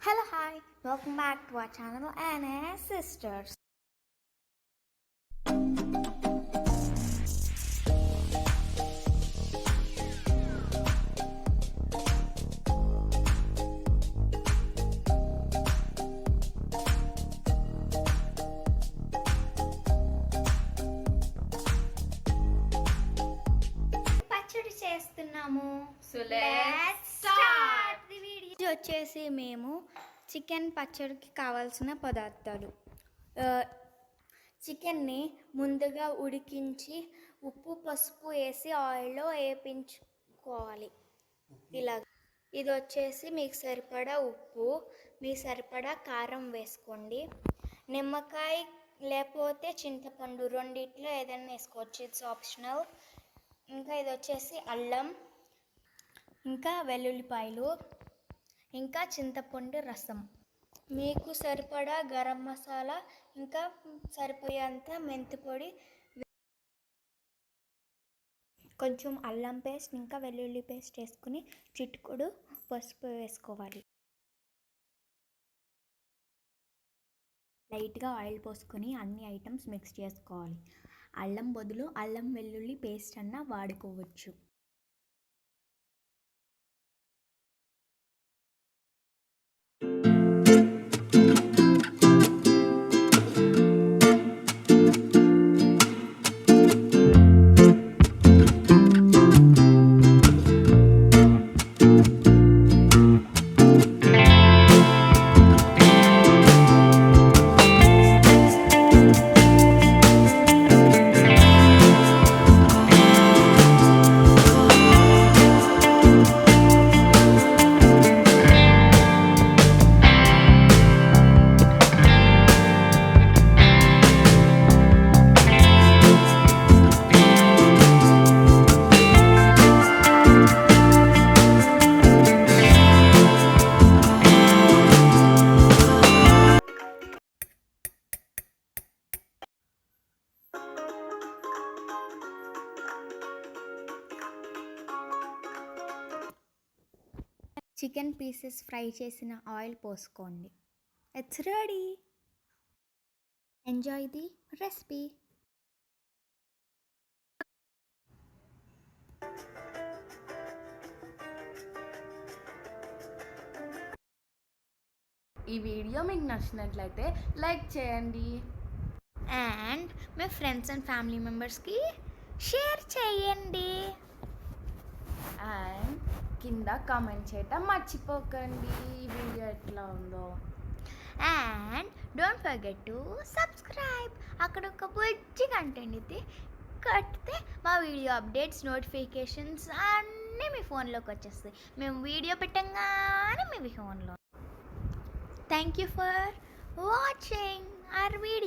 Hello, hi, welcome back to our channel Anna Sisters. పచ్చడి చేస్తున్నాము. So let's start. the video. ఇది వచ్చేసి మేము చికెన్ పచ్చడికి కావాల్సిన పదార్థాలు. చికెన్ని ముందుగా ఉడికించి ఉప్పు పసుపు వేసి ఆయిల్లో వేపించుకోవాలి. ఇలా ఇది వచ్చేసి మీకు సరిపడా ఉప్పు, మీకు సరిపడా కారం వేసుకోండి. నిమ్మకాయ లేకపోతే చింతపండు రెండిట్లో ఏదైనా వేసుకోవచ్చు, ఇట్స్ ఆప్షనల్. ఇంకా ఇది వచ్చేసి అల్లం, ఇంకా వెల్లుల్లిపాయలు, ఇంకా చింతపండు రసం, మీకు సరిపడా గరం మసాలా, ఇంకా సరిపోయేంత మెంతి పొడి, కొంచెం అల్లం పేస్ట్, ఇంకా వెల్లుల్లి పేస్ట్ వేసుకుని చిటికెడు పసుపు వేసుకోవాలి. లైట్గా ఆయిల్ పోసుకొని అన్ని ఐటమ్స్ మిక్స్ చేసుకోవాలి. అల్లం బదులు అల్లం వెల్లుల్లి పేస్ట్ అన్న వాడుకోవచ్చు. చికెన్ పీసెస్ ఫ్రై చేసిన ఆయిల్ పోసుకోండి. It's ready. Enjoy the recipe. ఈ వీడియో మీకు నచ్చినట్లయితే లైక్ చేయండి అండ్ మీ ఫ్రెండ్స్ అండ్ ఫ్యామిలీ మెంబర్స్కి షేర్ చేయండి. అండ్ కింద కామెంట్ చేయటం మర్చిపోకండి ఈ వీడియో ఎట్లా ఉందో. And don't forget to subscribe. అక్కడ ఒక బుజ్జి కంటెంట్ ఇది కడితే మా వీడియో అప్డేట్స్ నోటిఫికేషన్స్ అన్నీ మీ ఫోన్లోకి వచ్చేస్తాయి. మేము వీడియో పెట్టంగానే మీ ఫోన్లో. Thank you for watching our video.